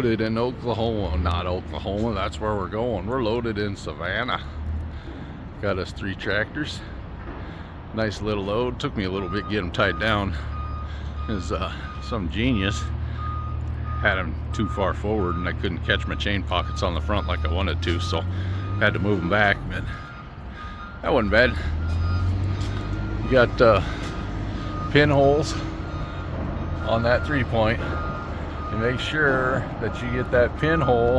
loaded in Oklahoma. Not Oklahoma, that's where we're going. We're loaded in Savannah. Got us 3 tractors. Nice little load. Took me a little bit to get them tied down. Because some genius had them too far forward and I couldn't catch my chain pockets on the front like I wanted to, so had to move them back. But that wasn't bad. You got pinholes on that 3-point. And make sure that you get that pinhole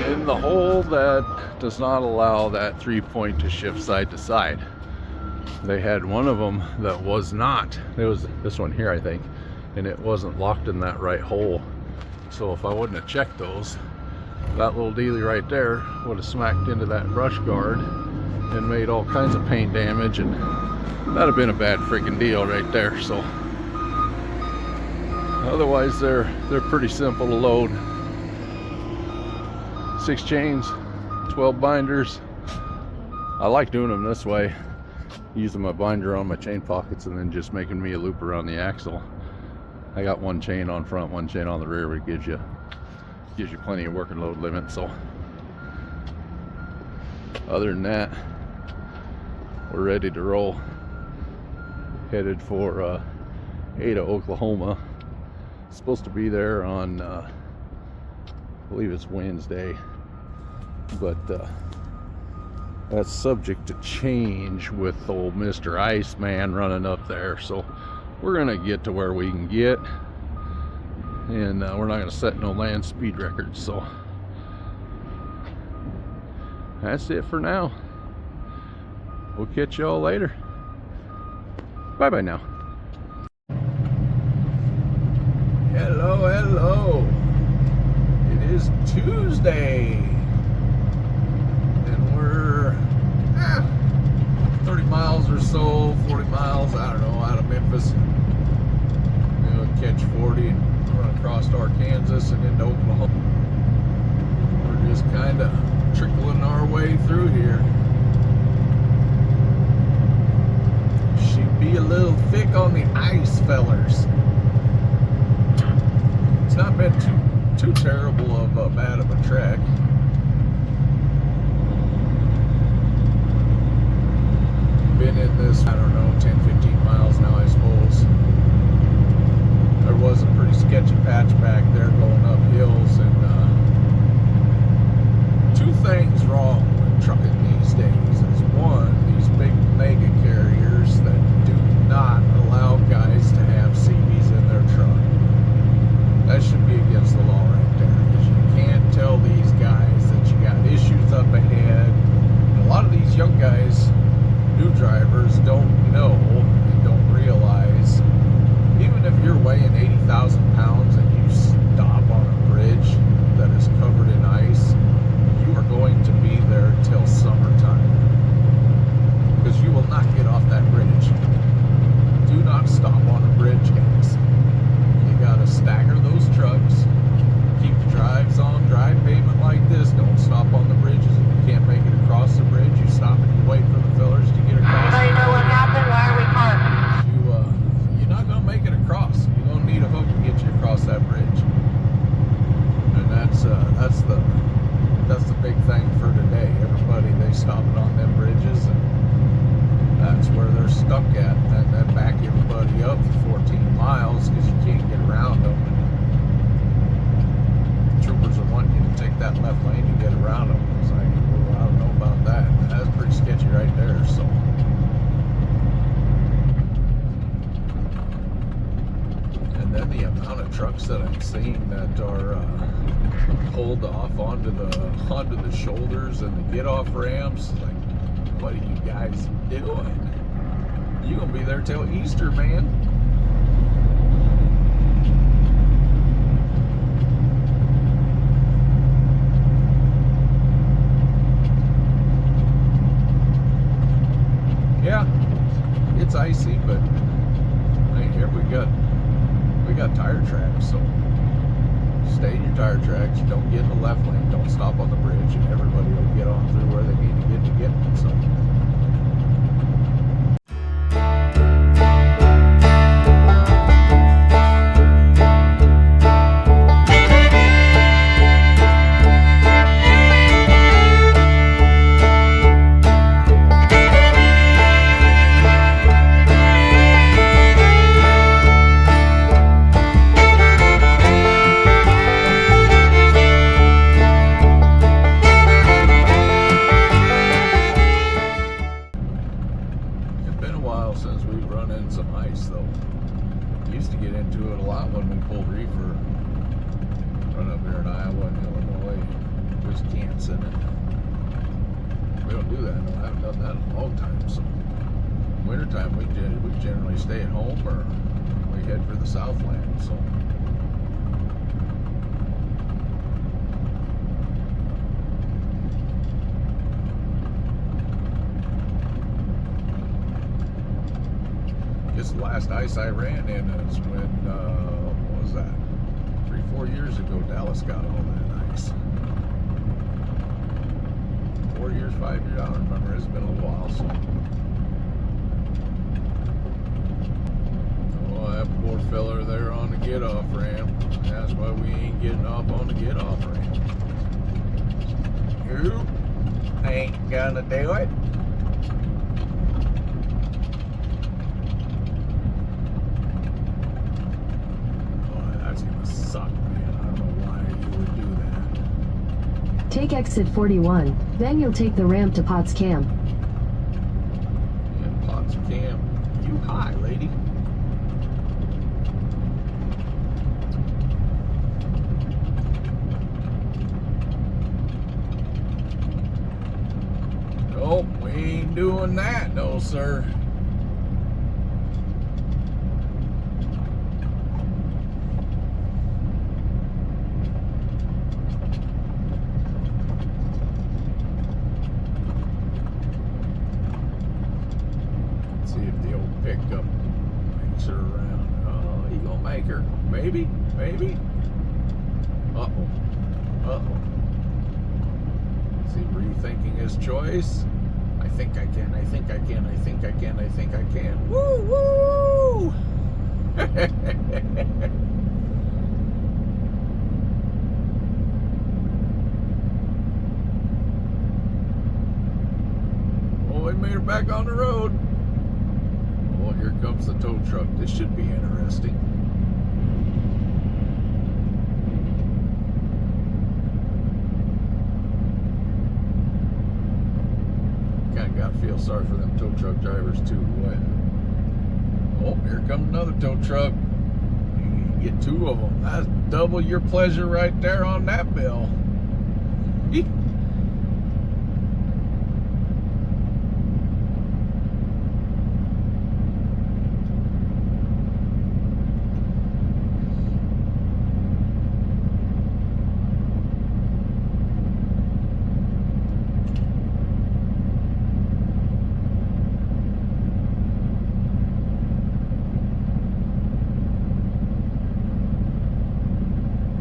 in the hole that does not allow that 3-point to shift side to side. They had one of them that was not. It was this one here, I think, and it wasn't locked in that right hole. So if I wouldn't have checked those, that little dealie right there would have smacked into that brush guard and made all kinds of paint damage, and that'd have been a bad freaking deal right there. So otherwise they're pretty simple to load. 6 chains, 12 binders. I like doing them this way, using my binder on my chain pockets and then just making me a loop around the axle. I got 1 chain on front, 1 chain on the rear, but it gives you plenty of working load limit. So other than that, we're ready to roll. Headed for Ada, Oklahoma. Supposed to be there on I believe it's Wednesday, but that's subject to change with old Mr. Iceman running up there. So we're gonna get to where we can get, and we're not gonna set no land speed records. So that's it for now. We'll catch y'all later. Bye bye now. Hello, hello. It is Tuesday, and we're 30 miles or so, 40 miles, I don't know, out of Memphis. We'll catch 40 and run across Arkansas and into Oklahoma. We're just kind of trickling our way through here. She'd be a little thick on the ice, fellers. It's not been too terrible of a bad of a trek. Been in this, I don't know, 10-15 miles now, I suppose. There was a pretty sketchy patch back there going up hills, and 2 things wrong with trucking these days is, 1, these big mega carriers that do not allow guys to have CBs in their truck. That should be against the law right there, because you can't tell these guys that you got issues up ahead. And a lot of these young guys, new drivers, don't know and don't realize, even if you're weighing 80,000 pounds and you stop on a bridge that is covered in ice, you are going to be there till summertime, because you will not get off that bridge. Do not stop on a bridge, guys. You gotta stagger those trucks, keep the drives on dry pavement like this. Don't stop on the bridges. If you can't make it across the bridge, you stop and you wait for the fillers to get across. Anybody know what happened? Why are we parked? You're not gonna make it across. You're gonna need a hook to get you across that bridge. And that's the big thing for today. Everybody, they stopping on them bridges, and that's where they're stuck at. And then back everybody up for 14 miles because you can't get around them. Troopers are wanting you to take that left lane to get around them. It's like, well, I don't know about that. That's pretty sketchy right there. So and then the amount of trucks that I'm seeing that are pulled off onto the shoulders and the get off ramps, like, what are you guys doing? You gonna be there till Easter, man. Yeah, it's icy, but hey, here we got tire tracks, so stay in your tire tracks. Don't get in the left lane. Don't stop on the bridge, and everybody will get on through where they need to get. So. run in some ice though. Used to get into it a lot when we pulled reefer. Run up here in Iowa and Illinois. There's camps in it. We don't do that. No, I haven't done that in a long time. So wintertime we generally stay at home or we head for the Southland. So. The last ice I ran in is when, what was that? 3-4 years ago, Dallas got all that ice. 4 years, 5 years, I don't remember. It's been a little while, so. Oh, that poor fella there on the get-off ramp. That's why we ain't getting off on the get-off ramp. You ain't gonna do it. Take exit 41, then you'll take the ramp to Potts Camp. Yeah, Potts Camp. You high, lady. Nope, we ain't doing that, no sir. Pickup makes her around. Oh, he gonna make her. Maybe, maybe. Uh-oh. Uh-oh. Is he rethinking his choice? I think I can, I think I can, I think I can, I think I can. Woo, woo! Oh, we made her back on the road. Well, here comes the tow truck. This should be interesting. Kind of got to feel sorry for them tow truck drivers too. Boy. Oh, here comes another tow truck. You get two of them. That's double your pleasure right there on that bill.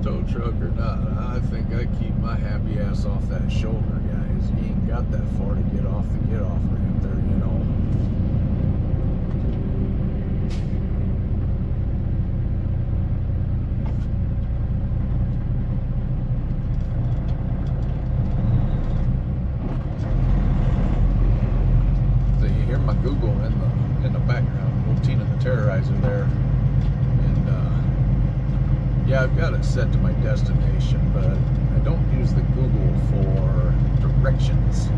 Tow truck or not, I think I keep my happy ass off that shoulder, guys. You ain't got that far to get off the get-off ramp there, you know. So you hear my Google in the background, little Tina the Terrorizer there. Yeah, I've got it set to my destination, but I don't use the Google for directions.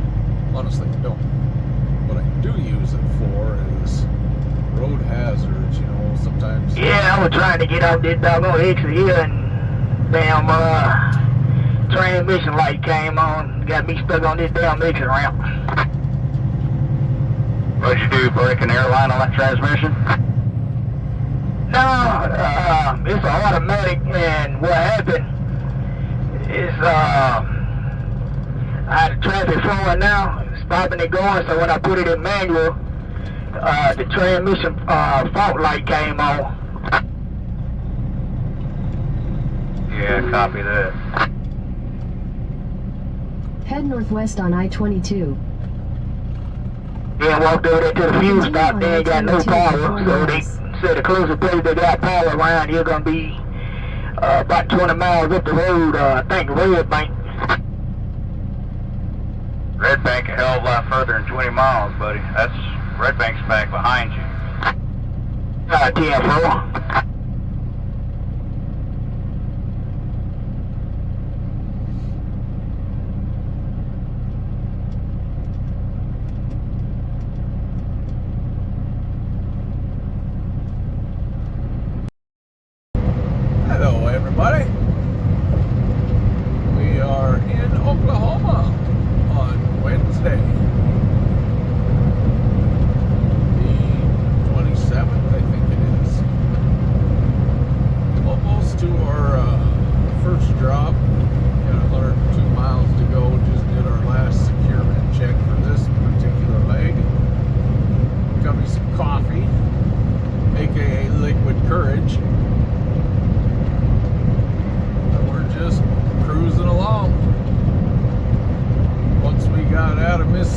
Honestly, I don't. What I do use it for is road hazards, you know, sometimes... Yeah, I was trying to get out this doggone exit here and damn transmission light came on. Got me stuck on this damn exit ramp. What'd you do, break an airline on that transmission? No, it's an automatic, and what happened is I had traffic flowing now, stopping it going, so when I put it in manual, the transmission fault light came on. Yeah, copy that. Head northwest on I-22. Then walked over there to the fuel stop, they ain't got no power, so they said the closest place they got power around here gonna be about 20 miles up the road, I think Red Bank. Red Bank a hell of a lot further than 20 miles, buddy. That's Red Bank's back behind you. 10-4.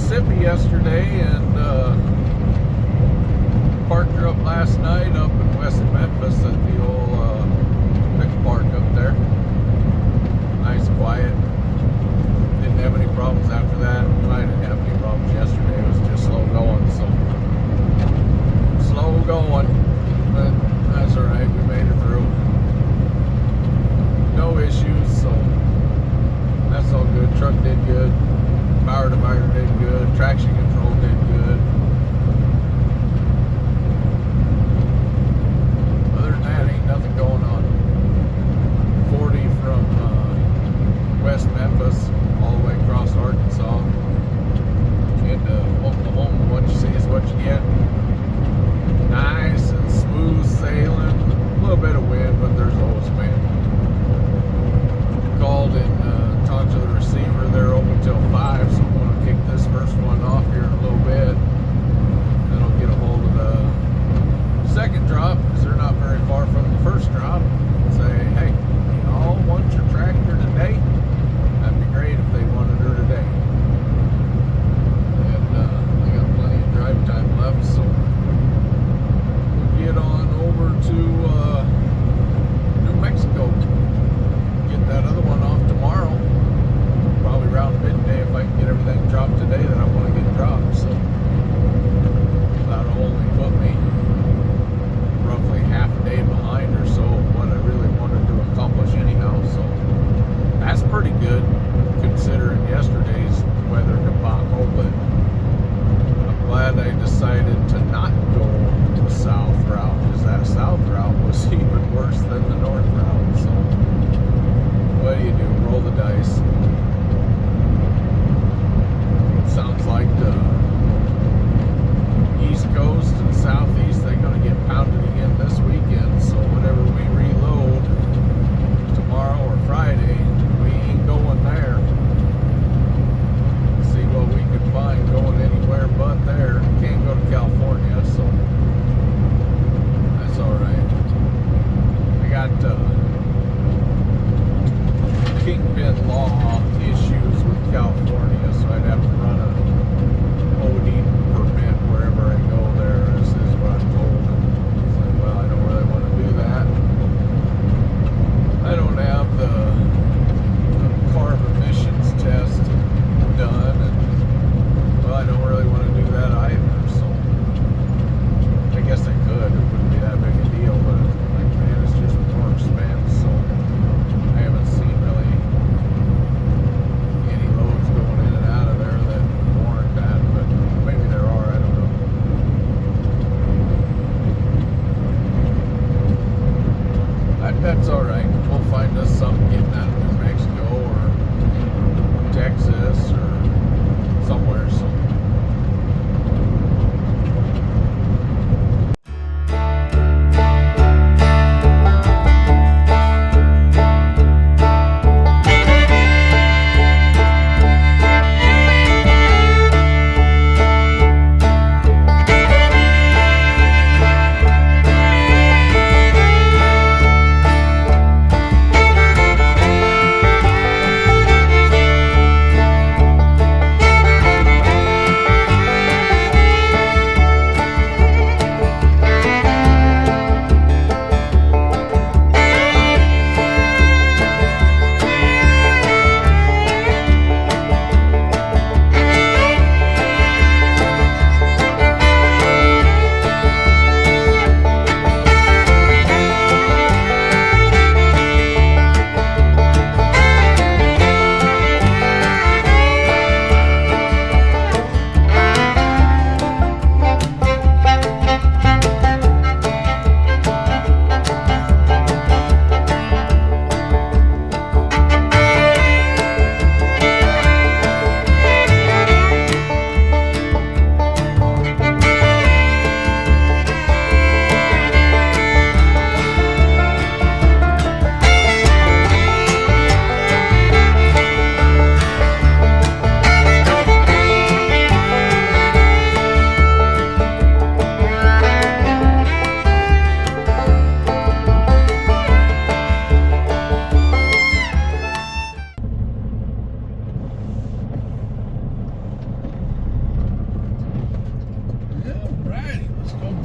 Mississippi yesterday and parked her up last night up in West Memphis at the old big park up there. Nice, quiet. Didn't have any problems after that. I didn't have any problems yesterday. It was just slow going, so slow going, but that's all right. We made it through. No issues, so that's all good. Truck did good. Power divider did good. Traction control did good. Other than that, ain't nothing going on. 40 from West Memphis all the way across Arkansas into Oklahoma. What you see is what you get. Nice and smooth sailing. A little bit of wind, but there's always wind. Called and talked to the receiver. They're open till 5, so I'm going to kick this first one off here in a little bit. Then I'll get a hold of the second drop, because they're not very far from the first drop. Say, hey, y'all want your tractor today? That'd be great if they wanted her today. And they got plenty of drive time left, so we'll get on over to New Mexico. Get that other one off tomorrow. Probably around midday if I can get everything dropped today that I want to get dropped. So that'll only put me roughly half a day behind or so of what I really wanted to accomplish anyhow. So that's pretty good considering yesterday's weather debacle, but I'm glad I decided to not go the south route, because that south route was even worse than the north route. So what do you do? Roll the dice. Sounds like the East Coast and Southeast, they're going to get pounded again this weekend. So whenever we reload tomorrow or Friday, we ain't going there. See what we can find going anywhere but there. Can't go to California.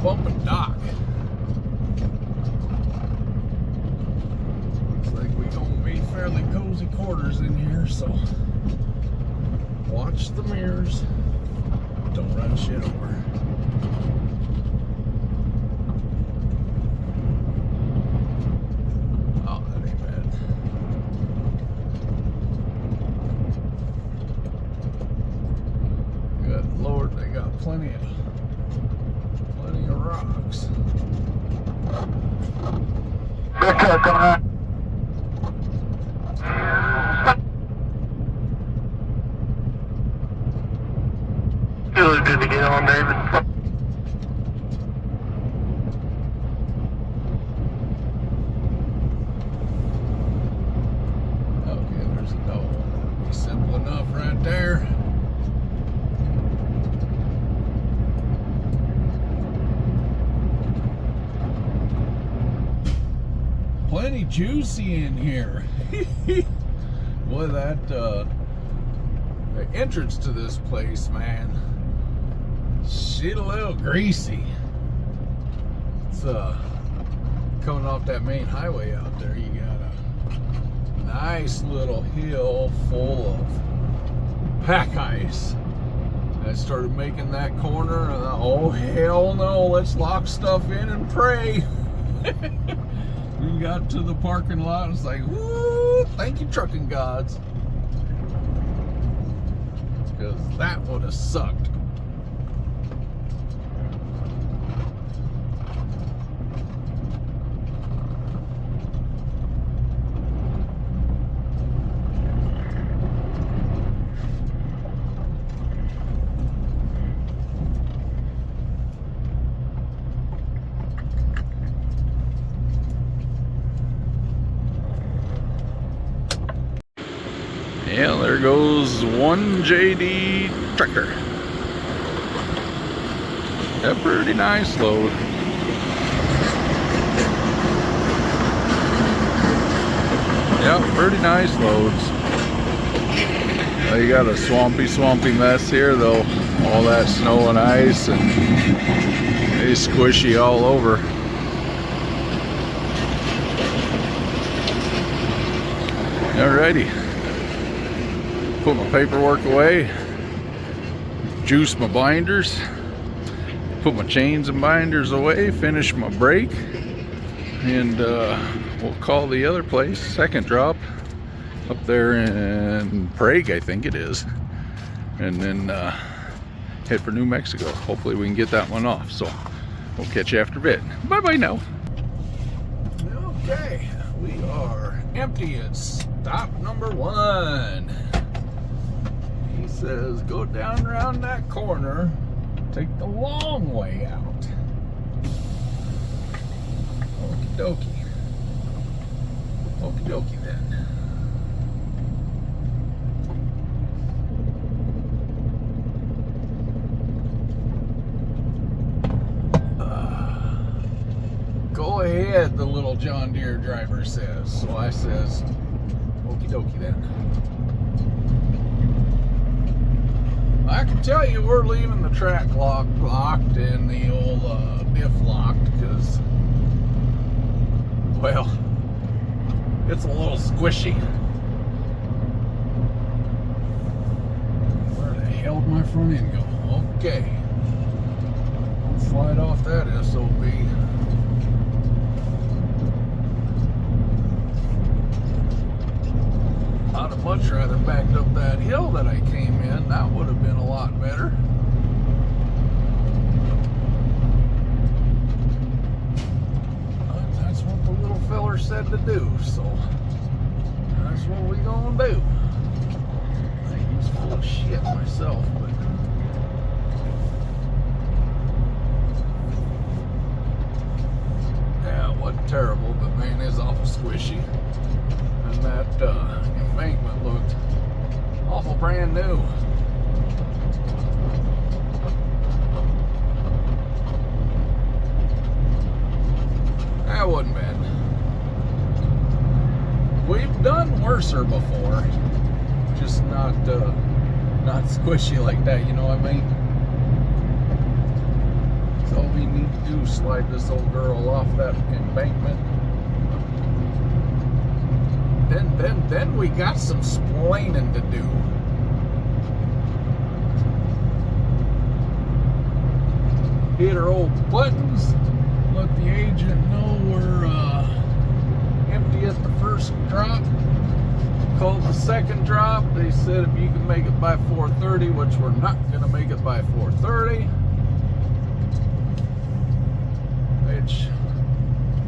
bump and dock. Looks like we're gonna be fairly cozy quarters in here, so watch the mirrors. Don't run shit over. Oh, that ain't bad. Good Lord, they got plenty of rocks. Big truck coming on. Feels good to get on, David. Okay, there's a no. That'll be simple enough right there. Plenty juicy in here. Boy, that the entrance to this place, man, shit, a little greasy. It's coming off that main highway out there. You got a nice little hill full of pack ice. I started making that corner, and oh hell no, let's lock stuff in and pray. We got to the parking lot, it's like, woo, thank you, trucking gods. Because that would have sucked. Yeah, there goes one JD tractor. A pretty nice load. Yep, pretty nice loads. You got a swampy mess here though. All that snow and ice, and it's squishy all over. Alrighty. Put my paperwork away, juice my binders, put my chains and binders away, finish my brake, and we'll call the other place, second drop, up there in Prague, I think it is, and then head for New Mexico. Hopefully we can get that one off, so we'll catch you after a bit. Bye-bye now. Okay, we are empty at stop number 1. He says, go down around that corner, take the long way out. Okie dokie. Okie dokie then. Go ahead, the little John Deere driver says. So I says, okie dokie then. I can tell you we're leaving the track locked and the old diff locked because, well, it's a little squishy. Where the hell did my front end go? Okay. I'll slide off that SOB. I'd have much rather backed up that hill that I came in. That would have been a lot better. But that's what the little feller said to do, so that's what we gonna do. I think he's full of shit myself, but yeah, it wasn't terrible, but man, it's awful squishy. And that embankment looked awful brand new. That wasn't bad. We've done worser before, just not squishy like that, you know what I mean? That's all we need do slide this old girl off that embankment. Then we got some splaining to do. Hit her old buttons. Let the agent know we're empty at the first drop. Called the second drop. They said if you can make it by 4:30, which we're not gonna make it by 4:30. Which,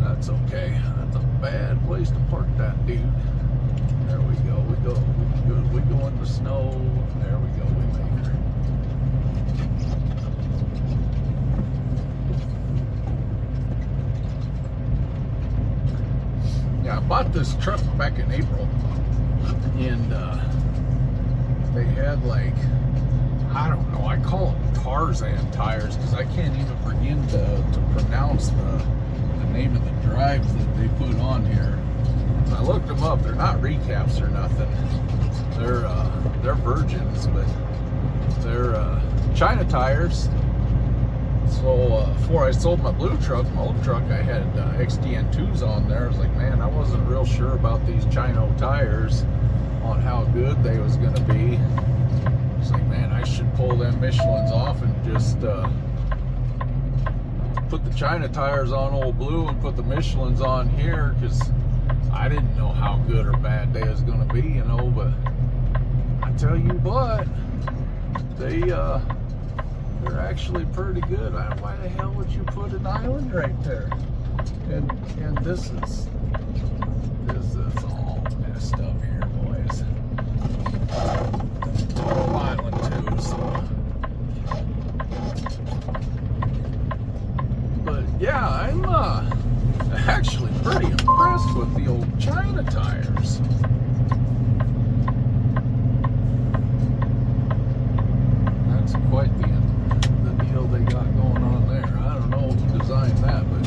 that's okay. That's a bad place to park that dude. There we go. We go in the snow. There we go. We make her. Yeah, I bought this truck back in April, and they had like, I don't know, I call them Tarzan tires because I can't even begin to pronounce the name of the drives that they put on here. I looked them up. They're not recaps or nothing. They're virgins, but they're China tires. So before I sold my blue truck, my old truck, I had XDN2s on there. I was like, man, I wasn't real sure about these Chino tires on how good they was going to be. I was like, man, I should pull them Michelins off and just put the China tires on old blue and put the Michelins on here, because I didn't know how good or bad they was going to be, you know. But I tell you what, they're actually pretty good. Why the hell would you put an island right there? And this is all messed up here, boys. Total island too, so. But yeah, I'm actually pretty impressed with the old China tires. That's quite the deal they got going on there. I don't know who designed that, but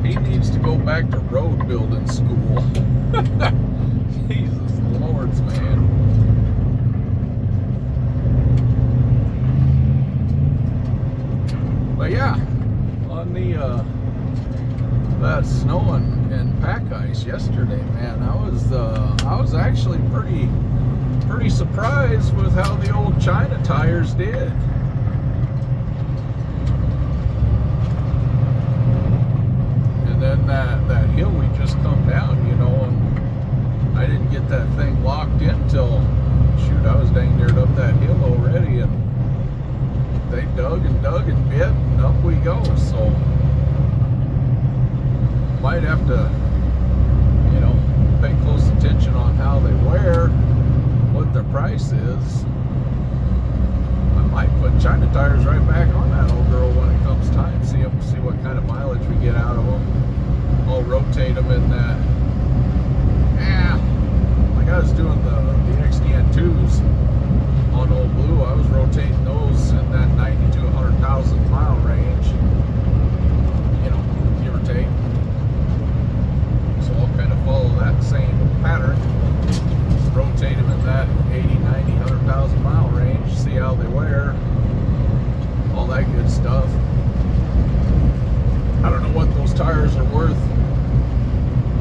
he needs to go back to road building school. Jesus Lords, man. But yeah, on the that snow and pack ice yesterday, man, I was actually pretty surprised with how the old China tires did. And then that hill we just come down, you know, and I didn't get that thing locked in till, shoot, I was dang near up that hill already, and they dug and bit, and up we go. So might have to, you know, pay close attention on how they wear, what their price is. I might put China tires right back on that old girl when it comes time. See what kind of mileage we get out of them. I'll rotate them in that. Like I was doing the XDN2s on old blue. I was rotating those in that 90 to 100,000 mile range. You know, give or take. So I'll kind of follow that same pattern. Rotate them in that 80, 90, 100,000 mile range. See how they wear. All that good stuff. I don't know what those tires are worth.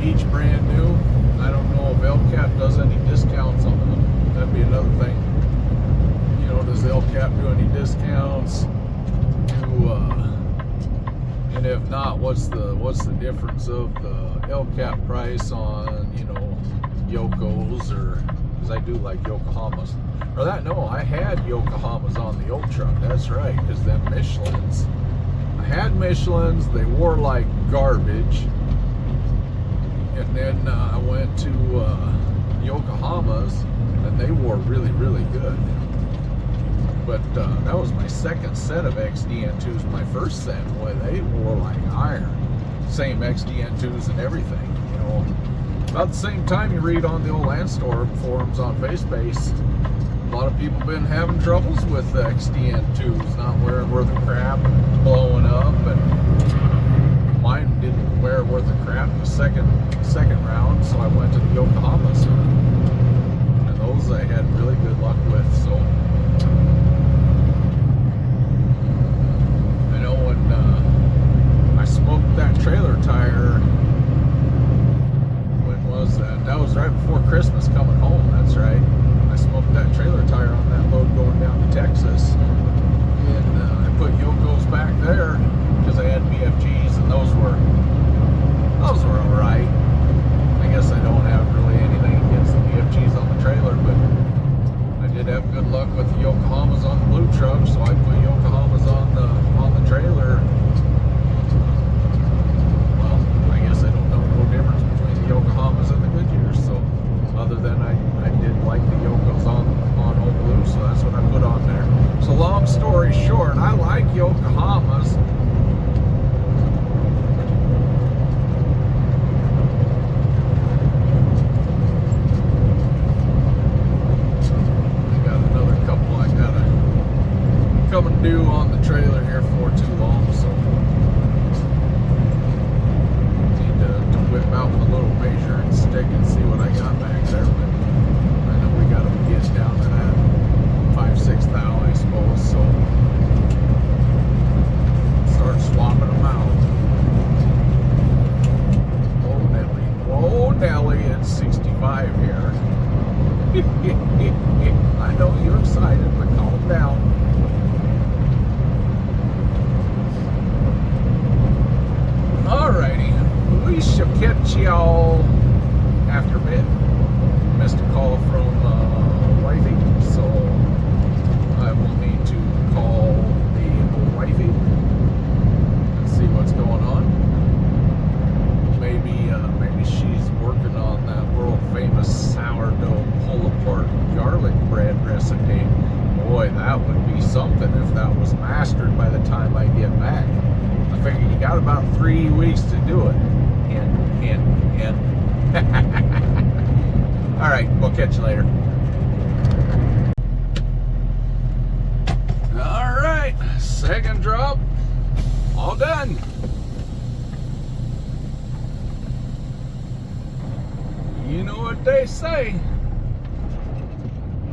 Each brand new. I don't know if LCAP does any discounts on them. That'd be another thing. You know, does LCAP do any discounts? And if not, what's the difference of the LCAP price on, you know, Yokos, or because I do like Yokohamas. Or that, no, I had Yokohamas on the old truck. That's right, because them Michelins. I had Michelins. They wore like garbage. And then I went to Yokohamas, and they wore really, really good. But that was my second set of XDN2s. My first set, boy, they wore like iron. Same XDN2s and everything, you know. About the same time you read on the old Landstorm forums on FaceBase, a lot of people been having troubles with the XDN2s, not wearing worth of crap, blowing up, and mine didn't wear worth of crap the second round, so I went to the Yokohamas, and those I had really good luck with. So I know when there because I had BFGs, and those were all right. I guess I don't have really anything against the BFGs on the trailer, but I did have good luck with the Yokohamas on the blue truck, so I put Yokohamas on the trailer. Well, I guess I don't know no difference between the Yokohamas and the Goodyears, so other than I did like the Yokos on old blue, so that's what I put on there. So long story short, I like Yokohamas. Coming due on the trailer here for too long, so need to whip out my little measuring stick and see what I got back there. But I know we got to get down to that 5/6 thou, I suppose. So start swapping them out. Whoa, Nelly, it's 65 here. I know you're excited, but calm down. Alrighty, we shall catch y'all after bed. Missed a call from wifey, so I will need to call the wifey and see what's going on. Maybe she's working on that world famous sourdough pull-apart garlic bread recipe. Boy, that would be something if that was mastered by the time I get back. I figure you got about 3 weeks to do it. And. All right, we'll catch you later. All right, second drop, all done. You know what they say.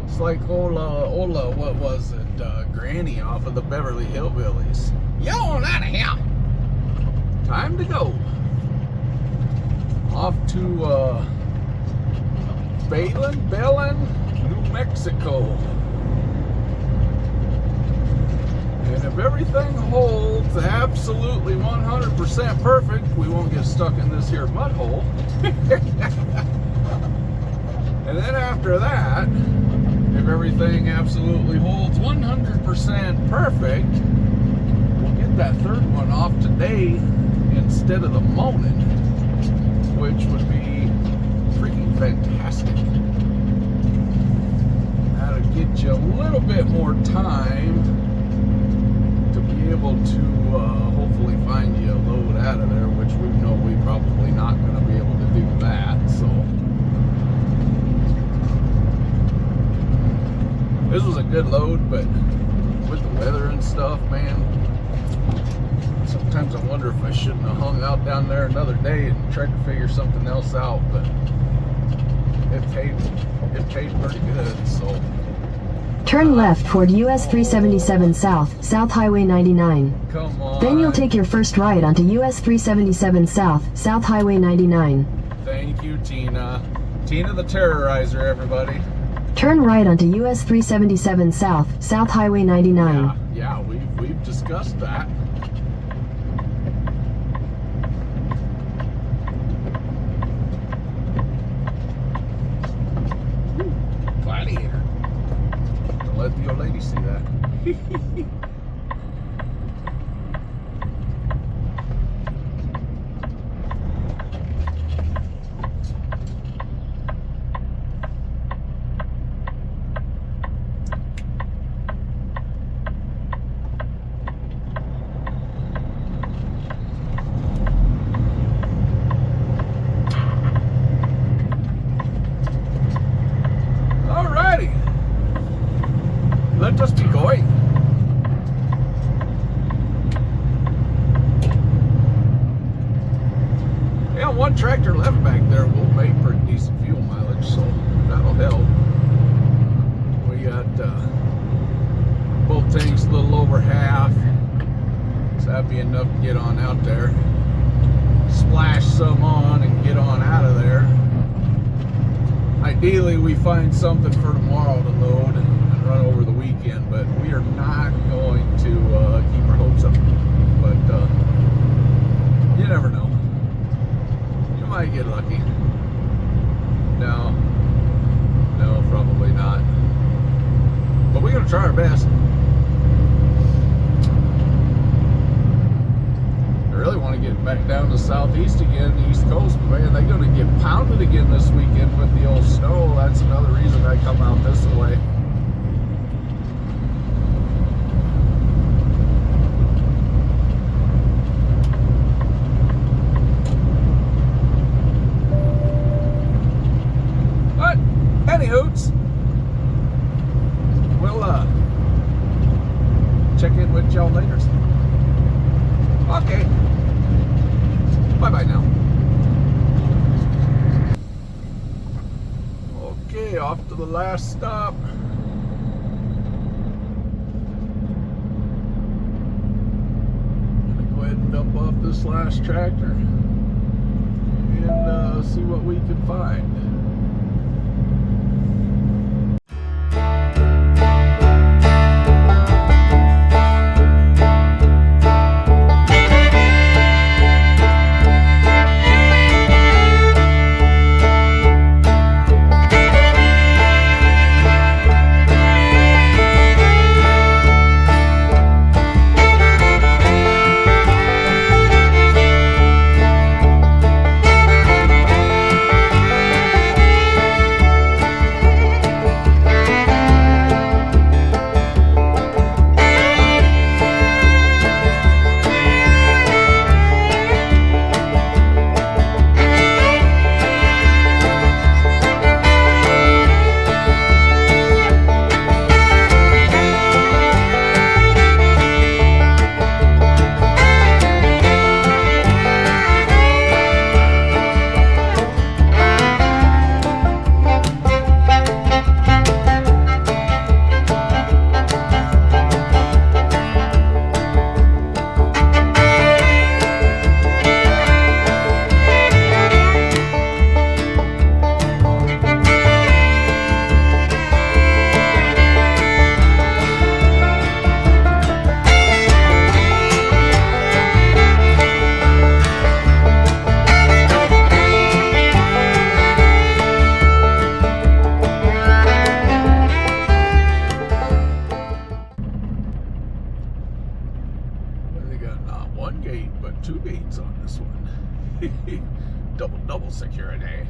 It's like Ola, what was it? Granny off of the Beverly Hillbillies. You on out of here. Time to go. Off to Belen, New Mexico. And if everything holds absolutely 100% perfect, we won't get stuck in this here mud hole. And then after that, if everything absolutely holds 100% perfect, we'll get that third one off today instead of the morning, which would be freaking fantastic. That'll get you a little bit more time to be able to hopefully find you a load out of there, which we know we're probably not going to be able to do that. So this was a good load, but with the weather and stuff, man, sometimes I wonder if I shouldn't have hung out down there another day and tried to figure something else out, but it paid pretty good, so. Turn left toward US 377 South, South Highway 99. Come on. Then you'll take your first right onto US 377 South, South Highway 99. Thank you, Tina. Tina the Terrorizer, everybody. Turn right onto US 377 South, South Highway 99. Yeah, we've discussed that. Gladiator. Don't let the old lady see that. Let us be going. Yeah, one tractor left back there will make pretty decent fuel mileage, so that'll help. We got both tanks a little over half, so that'd be enough to get on out there, splash some on and get on out of there. Ideally we find something for tomorrow to load and run over the weekend, but we are not going to keep our hopes up. down to southeast again, the East Coast. But man, they're going to get pounded again this weekend with the old snow. That's another reason I come out this way. But anywhoots, we'll check in with y'all later. Okay. Bye-bye now. Okay, off to the last stop. Gonna go ahead and dump off this last tractor and see what we can find. One gate, but two gates on this one. double security.